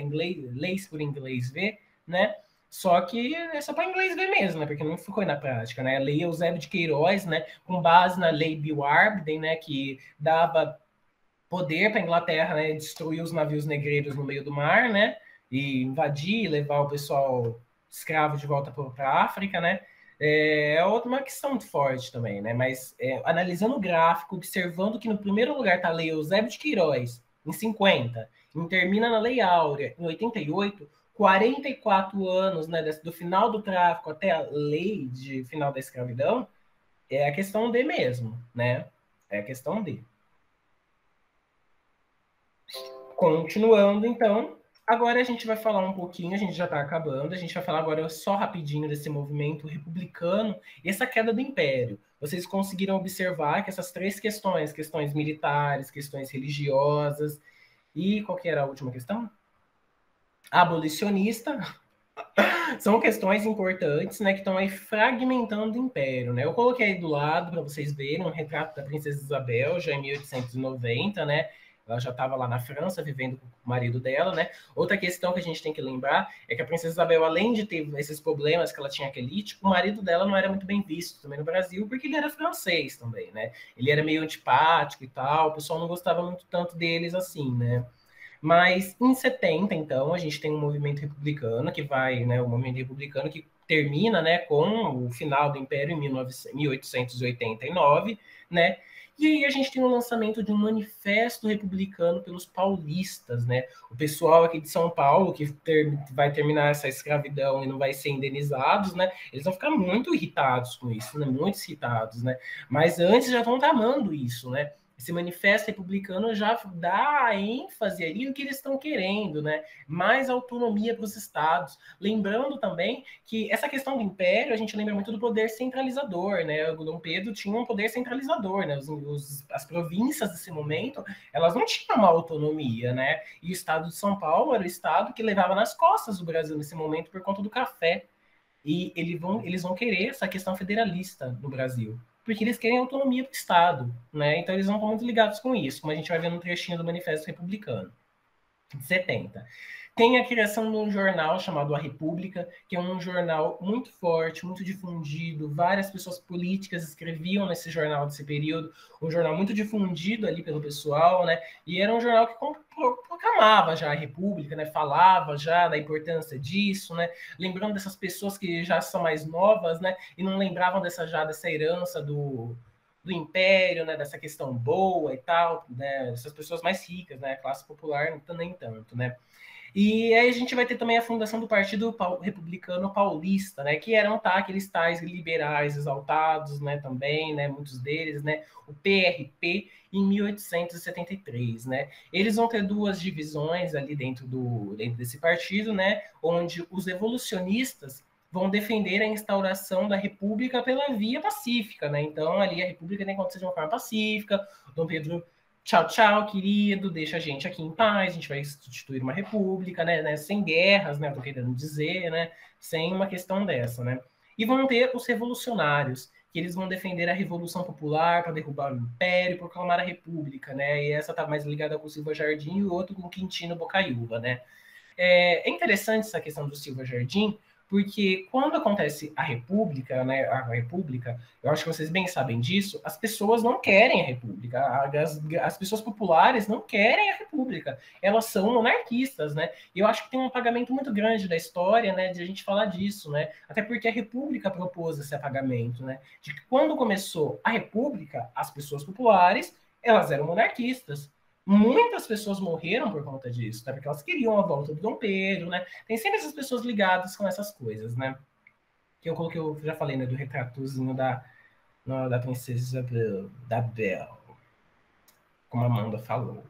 leis por inglês ver, né? Só que é só para inglês ver mesmo, né? Porque não ficou na prática, né? A lei Eusébio de Queiroz, né? Com base na lei Bill Arbiden, né? Que dava poder para a Inglaterra, né? Destruir os navios negreiros no meio do mar, né? E invadir, levar o pessoal escravo de volta para a África, né? É uma questão muito forte também, né? Mas analisando o gráfico, observando que no primeiro lugar está a lei Eusébio de Queiroz, em 50, e termina na Lei Áurea, em 88, 44 anos, né, do final do tráfico até a lei de final da escravidão, é a questão D mesmo, né? É a questão D. Continuando, então, agora a gente vai falar um pouquinho, a gente já está acabando, a gente vai falar agora só rapidinho desse movimento republicano e essa queda do império. Vocês conseguiram observar que essas três questões, questões militares, questões religiosas e qual que era a última questão? Abolicionista, são questões importantes, né, que estão aí fragmentando o império, né? Eu coloquei aí do lado para vocês verem um retrato da princesa Isabel, já em 1890, né? Ela já estava lá na França, vivendo com o marido dela, né? Outra questão que a gente tem que lembrar é que a princesa Isabel, além de ter esses problemas que ela tinha aquele, tipo, o marido dela não era muito bem visto também no Brasil, porque ele era francês também, né? Ele era meio antipático e tal, o pessoal não gostava muito tanto deles assim, né? Mas em 70, então, a gente tem um movimento republicano que vai, né, o movimento republicano que termina, né, com o final do Império em 1889, né? E aí a gente tem o lançamento de um manifesto republicano pelos paulistas, né? O pessoal aqui de São Paulo que vai terminar essa escravidão e não vai ser indenizados, né? Eles vão ficar muito irritados com isso, né? Muito irritados, né? Mas antes já estão tramando isso, né? Esse manifesto republicano já dá ênfase ali no que eles estão querendo, né? Mais autonomia para os estados. Lembrando também que essa questão do império, a gente lembra muito do poder centralizador, né? O Dom Pedro tinha um poder centralizador, né? As províncias desse momento, elas não tinham uma autonomia, né? E o estado de São Paulo era o estado que levava nas costas do Brasil nesse momento por conta do café. E eles vão querer essa questão federalista no Brasil, porque eles querem autonomia do Estado, né? Então eles não estão muito ligados com isso, como a gente vai ver no trechinho do Manifesto Republicano, de 70. Tem a criação de um jornal chamado A República, que é um jornal muito forte, muito difundido. Várias pessoas políticas escreviam nesse jornal desse período, um jornal muito difundido ali pelo pessoal, né? E era um jornal que proclamava já a República, né? Falava já da importância disso, né? Lembrando dessas pessoas que já são mais novas, né? E não lembravam dessa herança do império, né, dessa questão boa e tal, né, essas pessoas mais ricas, né, a classe popular nem tanto, né. E aí a gente vai ter também a fundação do Partido Republicano Paulista, né, que eram aqueles tais liberais exaltados, né, também, né, muitos deles, né, o PRP em 1873, né. Eles vão ter duas divisões ali dentro desse partido, né, onde os evolucionistas vão defender a instauração da República pela via pacífica, né? Então ali a República tem que acontecer de uma forma pacífica. O Dom Pedro, tchau, tchau, querido, deixa a gente aqui em paz, a gente vai instituir uma república, né? Sem guerras, né? Tô querendo dizer, né? Sem uma questão dessa, né? E vão ter os revolucionários, que eles vão defender a Revolução Popular para derrubar o Império, proclamar a República, né? E essa tá mais ligada com o Silva Jardim e o outro com o Quintino Bocaiúva, né? É interessante essa questão do Silva Jardim, porque quando acontece a República, né, eu acho que vocês bem sabem disso, as pessoas não querem a República, as pessoas populares não querem a República, elas são monarquistas, né, e eu acho que tem um apagamento muito grande da história, né, de a gente falar disso, né, até porque a República propôs esse apagamento, né, de que quando começou a República, as pessoas populares, elas eram monarquistas, muitas pessoas morreram por conta disso, tá? Porque elas queriam a volta do Dom Pedro, né? Tem sempre essas pessoas ligadas com essas coisas, né? Que eu coloquei, eu já falei, né, do retratozinho da princesa Isabel, da Belle, como a Amanda falou.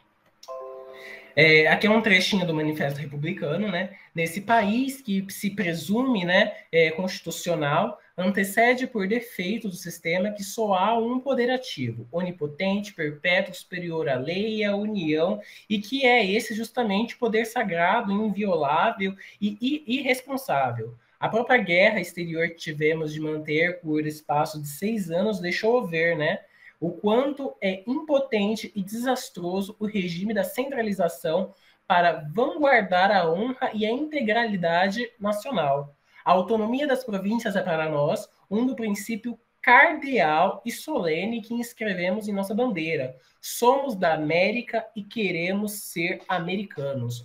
Aqui é um trechinho do Manifesto Republicano, né? Nesse país que se presume, né, constitucional, antecede por defeito do sistema que só há um poder ativo, onipotente, perpétuo, superior à lei e à união, e que é esse justamente o poder sagrado, inviolável e irresponsável. A própria guerra exterior que tivemos de manter por espaço de 6 anos deixou ver, né, o quanto é impotente e desastroso o regime da centralização para vanguardar a honra e a integralidade nacional. A autonomia das províncias é para nós um do princípio cardeal e solene que inscrevemos em nossa bandeira. Somos da América e queremos ser americanos.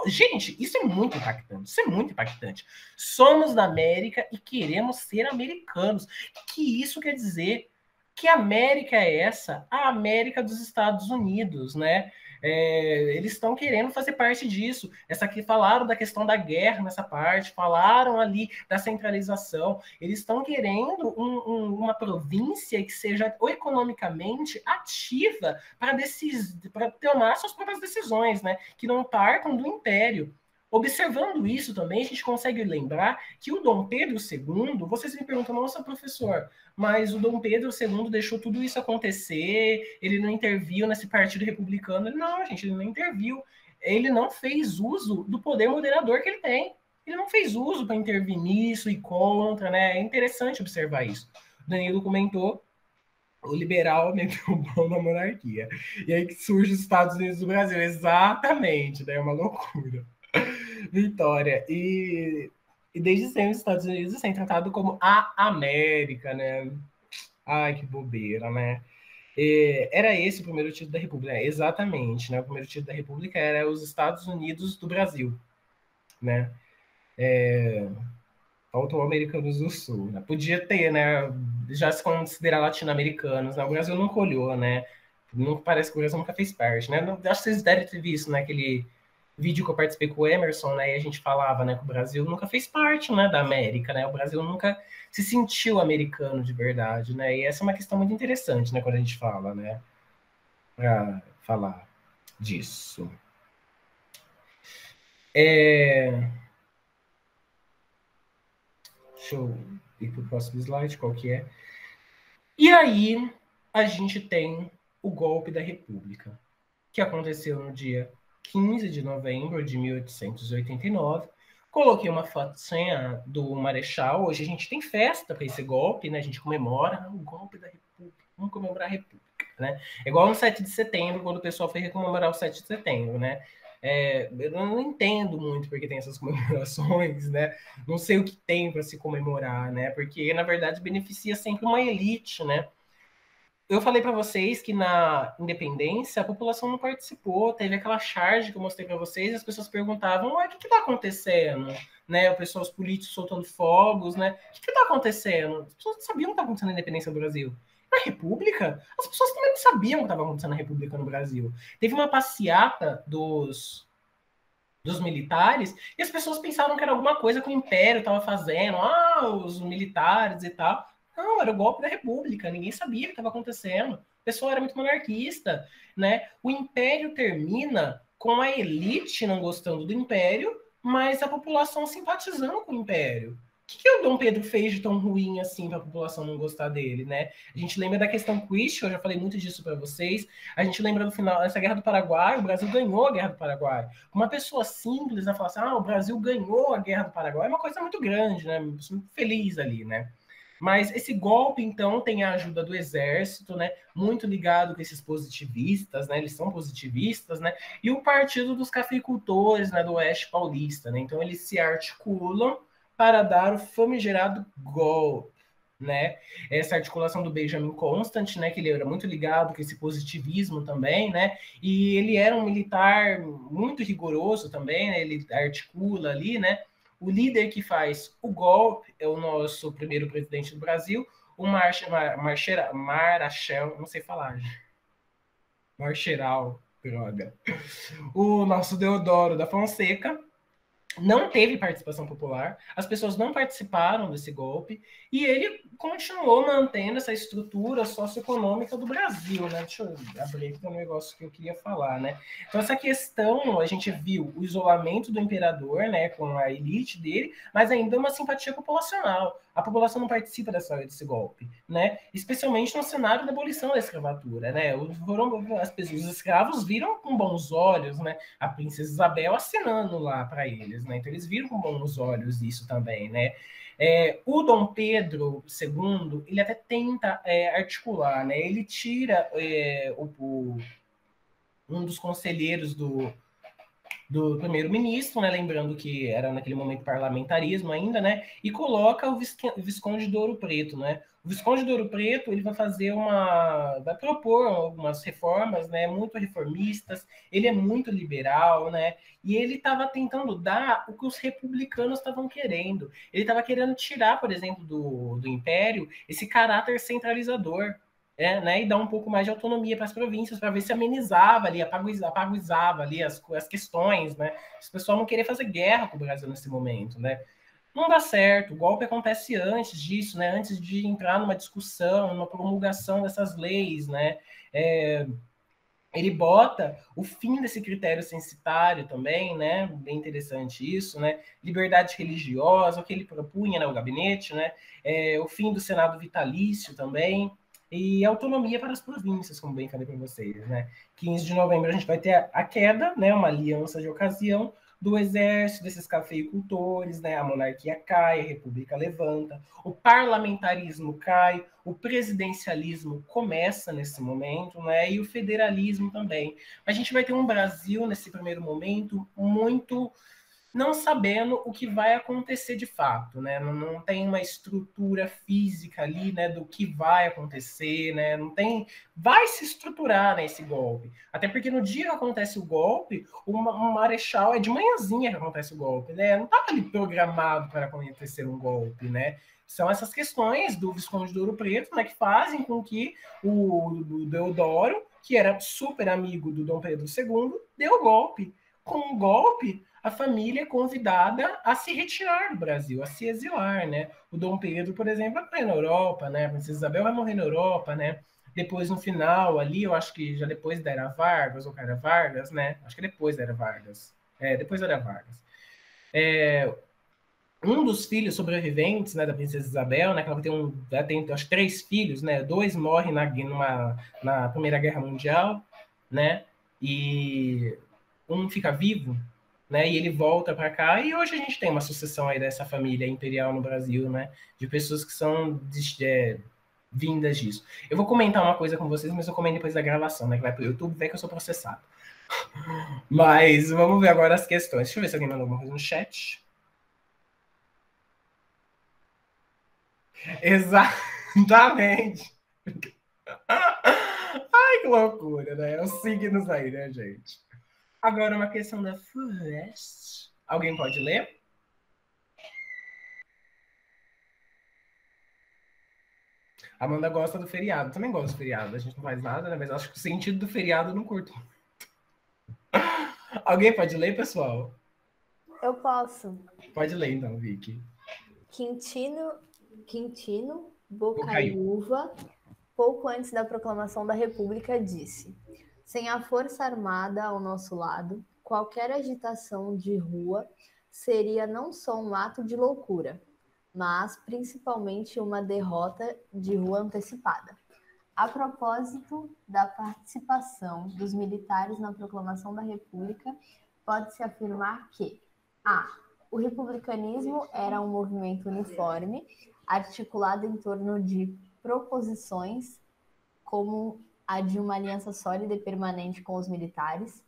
Gente, isso é muito impactante. Isso é muito impactante. Somos da América e queremos ser americanos. O que isso quer dizer? Que América é essa? A América dos Estados Unidos, né? Eles estão querendo fazer parte disso. Essa aqui falaram da questão da guerra nessa parte, falaram ali da centralização. Eles estão querendo uma província que seja economicamente ativa para tomar suas próprias decisões, né? Que não partam do império. Observando isso também, a gente consegue lembrar que o Dom Pedro II, vocês me perguntam, nossa, professor, mas o Dom Pedro II deixou tudo isso acontecer, ele não interviu nesse partido republicano. Não, gente, ele não interviu. Ele não fez uso do poder moderador que ele tem. Ele não fez uso para intervir nisso e contra, né? É interessante observar isso. O Danilo comentou, o liberal meteu o pão na monarquia. E aí que surge os Estados Unidos do Brasil. Exatamente, né? É uma loucura. Vitória. E desde sempre os Estados Unidos têm tratado como a América, né? Ai, que bobeira, né? Era esse o primeiro título da República, né? Exatamente, né? O primeiro título da República era os Estados Unidos do Brasil, né? Faltou americanos do Sul, né? Podia ter, né? Já se considerar latino-americanos, né? O Brasil nunca olhou, né? Não parece que o Brasil nunca fez parte, né? Acho que vocês devem ter visto, né? Aquele vídeo que eu participei com o Emerson, né? E a gente falava, né? Que o Brasil nunca fez parte, né? Da América, né? O Brasil nunca se sentiu americano de verdade, né? E essa é uma questão muito interessante, né? Quando a gente fala, né? Para falar disso. Deixa eu ir para o próximo slide, qual que é? E aí a gente tem o golpe da República, que aconteceu no dia 15 de novembro de 1889, Coloquei uma fotinha do Marechal. Hoje a gente tem festa para esse golpe, né? A gente comemora o golpe da República. Vamos comemorar a República, né? É igual no 7 de setembro, quando o pessoal foi comemorar o 7 de setembro, né? Eu não entendo muito porque tem essas comemorações, né? Não sei o que tem para se comemorar, né? Porque, na verdade, beneficia sempre uma elite, né? Eu falei para vocês que na independência a população não participou, teve aquela charge que eu mostrei para vocês, e as pessoas perguntavam, o que está acontecendo? Né, o pessoal, os políticos soltando fogos, né? O que está acontecendo? As pessoas não sabiam o que estava acontecendo na independência do Brasil. Na República, as pessoas também não sabiam o que estava acontecendo na República no Brasil. Teve uma passeata dos militares, e as pessoas pensavam que era alguma coisa que o Império estava fazendo, os militares e tal. Não, era o golpe da República, ninguém sabia o que estava acontecendo. O pessoal era muito monarquista, né? O Império termina com a elite não gostando do Império, mas a população simpatizando com o Império. O que o Dom Pedro fez de tão ruim assim para a população não gostar dele, né? A gente lembra da questão Christian, eu já falei muito disso para vocês. A gente lembra do final dessa Guerra do Paraguai, o Brasil ganhou a Guerra do Paraguai. Uma pessoa simples a falar assim, o Brasil ganhou a Guerra do Paraguai, é uma coisa muito grande, né? Muito feliz ali, né? Mas esse golpe, então, tem a ajuda do exército, né? Muito ligado com esses positivistas, né? Eles são positivistas, né? E o Partido dos Cafeicultores, né? Do Oeste Paulista, né? Então, eles se articulam para dar o famigerado golpe, né? Essa articulação do Benjamin Constant, né? Que ele era muito ligado com esse positivismo também, né? E ele era um militar muito rigoroso também, né? Ele articula ali, né? O líder que faz o golpe é o nosso primeiro presidente do Brasil, o Marechal, não sei falar, Marcheral, droga. O nosso Deodoro da Fonseca, não teve participação popular, as pessoas não participaram desse golpe, e ele continuou mantendo essa estrutura socioeconômica do Brasil, né? Deixa eu abrir aqui um negócio que eu queria falar, né? Então, essa questão, a gente viu o isolamento do imperador, né, com a elite dele, mas ainda uma simpatia populacional. A população não participa desse golpe, né? Especialmente no cenário da abolição da escravatura, né? Os escravos viram com bons olhos, né? A princesa Isabel assinando lá para eles, né? Então eles viram com bons olhos isso também, né? O Dom Pedro II, ele até tenta articular, né? Ele tira um dos conselheiros do primeiro-ministro, né? Lembrando que era naquele momento parlamentarismo ainda, né? E coloca o Visconde de Ouro Preto, né? O Visconde de Ouro Preto, ele vai propor algumas reformas, né? Muito reformistas, ele é muito liberal, né? E ele estava tentando dar o que os republicanos estavam querendo. Ele estava querendo tirar, por exemplo, do Império esse caráter centralizador, né, e dar um pouco mais de autonomia para as províncias, para ver se amenizava ali, apaguizava ali as questões, né? Se o pessoal não queria fazer guerra com o Brasil nesse momento, né? Não dá certo, o golpe acontece antes disso, né? Antes de entrar numa discussão, numa promulgação dessas leis, né? Ele bota o fim desse critério censitário também, né? Bem interessante isso, né? Liberdade religiosa, o que ele propunha, né? O gabinete, né? O fim do Senado vitalício também, e autonomia para as províncias, como bem falei para vocês, né? 15 de novembro a gente vai ter a queda, né? Uma aliança de ocasião do exército, desses cafeicultores, né? A monarquia cai, a república levanta, o parlamentarismo cai, o presidencialismo começa nesse momento, né? E o federalismo também. A gente vai ter um Brasil, nesse primeiro momento, muito não sabendo o que vai acontecer de fato, né? Não tem uma estrutura física ali, né, do que vai acontecer, né? Não tem, vai se estruturar nesse golpe. Até porque no dia que acontece o golpe, o marechal é de manhãzinha que acontece o golpe, né? Não estava ali programado para acontecer um golpe, né? São essas questões do Visconde de Ouro Preto, né, que fazem com que o Deodoro, que era super amigo do Dom Pedro II, deu o golpe. Com o golpe, a família é convidada a se retirar do Brasil, a se exilar, né? O Dom Pedro, por exemplo, vai morrer na Europa, né? A princesa Isabel vai morrer na Europa, né? Depois, no final, ali, eu acho que já depois da Era Vargas, ou Era Vargas, né? Acho que depois da Era Vargas. Depois da Era Vargas. Um dos filhos sobreviventes, né, da princesa Isabel, né, que ela tem acho, 3 filhos, né? 2 morrem na Primeira Guerra Mundial, né? E um fica vivo, né? E ele volta para cá, e hoje a gente tem uma sucessão aí dessa família imperial no Brasil, né? De pessoas que são vindas disso. Eu vou comentar uma coisa com vocês, mas eu comento depois da gravação, né? Que vai pro YouTube, ver que eu sou processado. Mas vamos ver agora as questões. Deixa eu ver se alguém mandou alguma coisa no chat. Exatamente. Ai, que loucura, né? Os signos aí, né, gente? Agora uma questão da Forest. Alguém pode ler? A Amanda gosta do feriado. Também gosto do feriado. A gente não faz nada, né? Mas acho que o sentido do feriado eu não curto. Alguém pode ler, pessoal? Eu posso. Pode ler, então, Vicky. Quintino Bocaiúva, pouco antes da proclamação da República, disse: sem a força armada ao nosso lado, qualquer agitação de rua seria não só um ato de loucura, mas principalmente uma derrota de rua antecipada. A propósito da participação dos militares na proclamação da República, pode-se afirmar que a. O republicanismo era um movimento uniforme, articulado em torno de proposições como a de uma aliança sólida e permanente com os militares.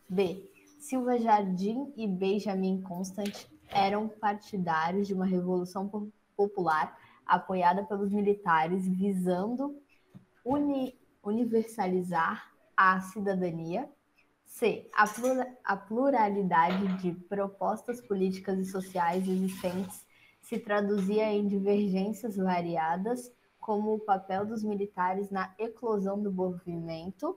B. Silva Jardim e Benjamin Constant eram partidários de uma revolução popular apoiada pelos militares, visando universalizar a cidadania. C. A pluralidade de propostas políticas e sociais existentes se traduzia em divergências variadas, como o papel dos militares na eclosão do movimento.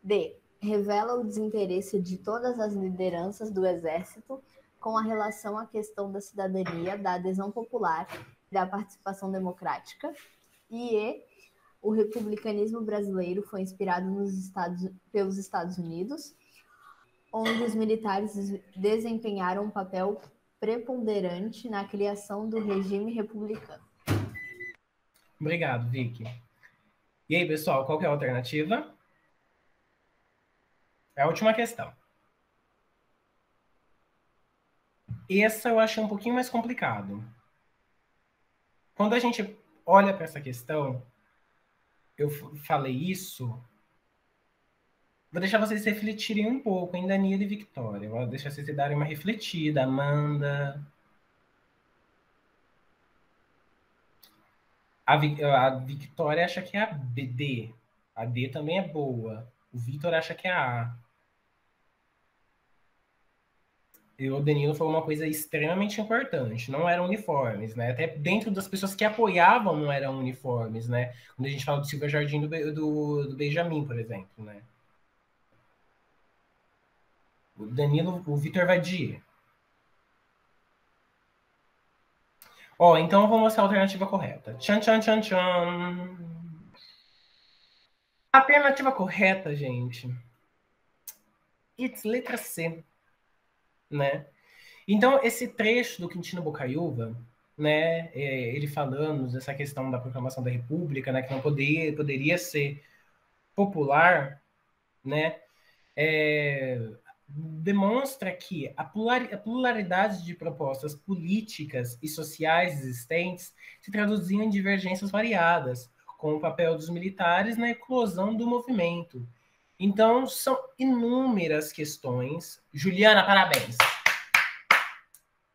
D. Revela o desinteresse de todas as lideranças do Exército com a relação à questão da cidadania, da adesão popular e da participação democrática. E E. O republicanismo brasileiro foi inspirado pelos Estados Unidos, onde os militares desempenharam um papel preponderante na criação do regime republicano. Obrigado, Vicky. E aí, pessoal, qual que é a alternativa? É a última questão. Essa eu achei um pouquinho mais complicado. Quando a gente olha para essa questão, eu falei isso, vou deixar vocês refletirem um pouco em Danilo e Victoria. Vou deixar vocês darem uma refletida. Amanda. A Victoria acha que é a D. A D também é boa. O Victor acha que é a A. E o Danilo foi uma coisa extremamente importante. Não eram uniformes, né? Até dentro das pessoas que apoiavam não eram uniformes, né? Quando a gente fala do Silva Jardim do Benjamin, por exemplo, né? O Danilo, o Vitor vai de. Ó, então eu vou mostrar a alternativa correta. Tchan, tchan, tchan, tchan. A alternativa correta, gente. It's letra C, né? Então, esse trecho do Quintino Bocaiúva, né, ele falando dessa questão da proclamação da República, né, que não poderia ser popular, né, demonstra que a pluralidade de propostas políticas e sociais existentes se traduziam em divergências variadas, com o papel dos militares na eclosão do movimento. Então, são inúmeras questões. Juliana, parabéns!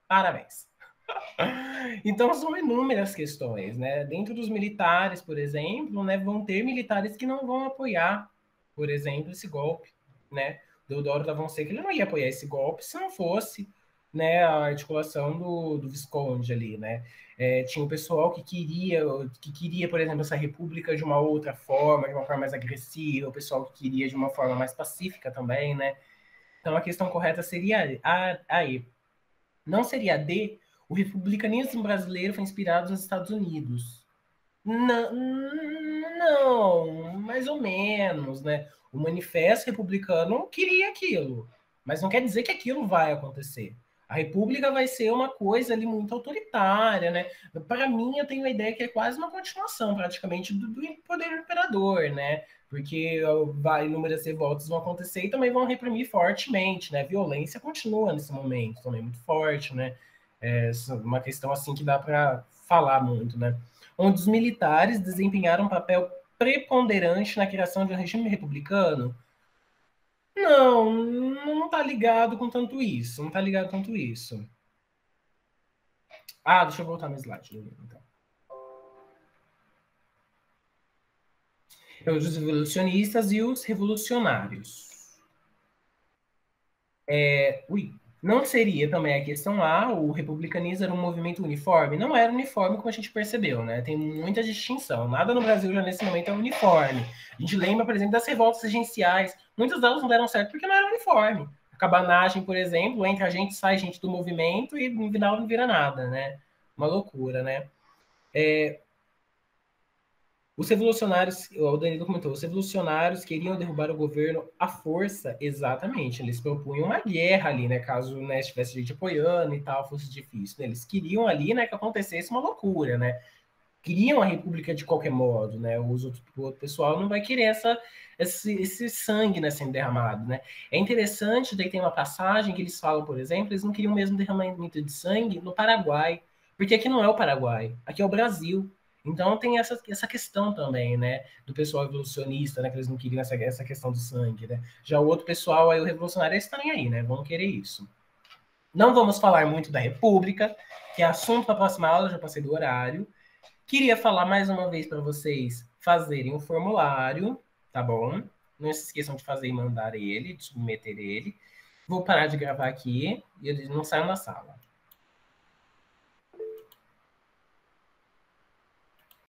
Parabéns! Então, são inúmeras questões, né? Dentro dos militares, por exemplo, né, vão ter militares que não vão apoiar, por exemplo, esse golpe, né? Deodoro da Fonseca, ele não ia apoiar esse golpe se não fosse, né, a articulação do Visconde ali, né? Tinha o pessoal que queria, por exemplo, essa república de uma outra forma, de uma forma mais agressiva, o pessoal que queria de uma forma mais pacífica também, né? Então, a questão correta seria a E. Não seria a D. O republicanismo brasileiro foi inspirado nos Estados Unidos. Não, mais ou menos, né? O Manifesto Republicano queria aquilo, mas não quer dizer que aquilo vai acontecer. A República vai ser uma coisa ali muito autoritária, né? Para mim, eu tenho a ideia que é quase uma continuação, praticamente, do poder do imperador, né? porque inúmeras revoltas vão acontecer e também vão reprimir fortemente, né? A violência continua nesse momento também muito forte, né? É uma questão assim que dá para falar muito, né? Onde os militares desempenharam um papel preponderante na criação de um regime republicano. Não tá ligado com tanto isso, não tá ligado tanto isso. Ah, deixa eu voltar no slide, então. Os revolucionistas e os revolucionários. Não seria também a questão o republicanismo era um movimento uniforme? Não era uniforme, como a gente percebeu, né? Tem muita distinção. Nada no Brasil já nesse momento é uniforme. A gente lembra, por exemplo, das revoltas regenciais. Muitas delas não deram certo porque não era uniforme. A cabanagem, por exemplo, entra gente, sai gente do movimento e no final não vira nada, né? Uma loucura, né? Os revolucionários, o Danilo comentou, os revolucionários queriam derrubar o governo à força, exatamente. Eles propunham uma guerra ali, né? Caso, né, tivesse gente apoiando e tal, fosse difícil. Né? Eles queriam ali, né, que acontecesse uma loucura, né? Queriam a república de qualquer modo, né? O outro pessoal não vai querer esse sangue, né, sendo derramado, né? É interessante, daí tem uma passagem que eles falam, por exemplo, eles não queriam mesmo derramamento de sangue no Paraguai, porque aqui não é o Paraguai, aqui é o Brasil. Então tem essa questão também, né, do pessoal evolucionista, né, que eles não queriam essa questão do sangue, né? Já o outro pessoal aí, o revolucionário, eles estão nem aí, né? Vão querer isso. Não vamos falar muito da República, que é assunto para a próxima aula, já passei do horário. Queria falar mais uma vez para vocês fazerem um formulário, tá bom? Não se esqueçam de fazer e mandar ele, de submeter ele. Vou parar de gravar aqui e eles não saiam da sala.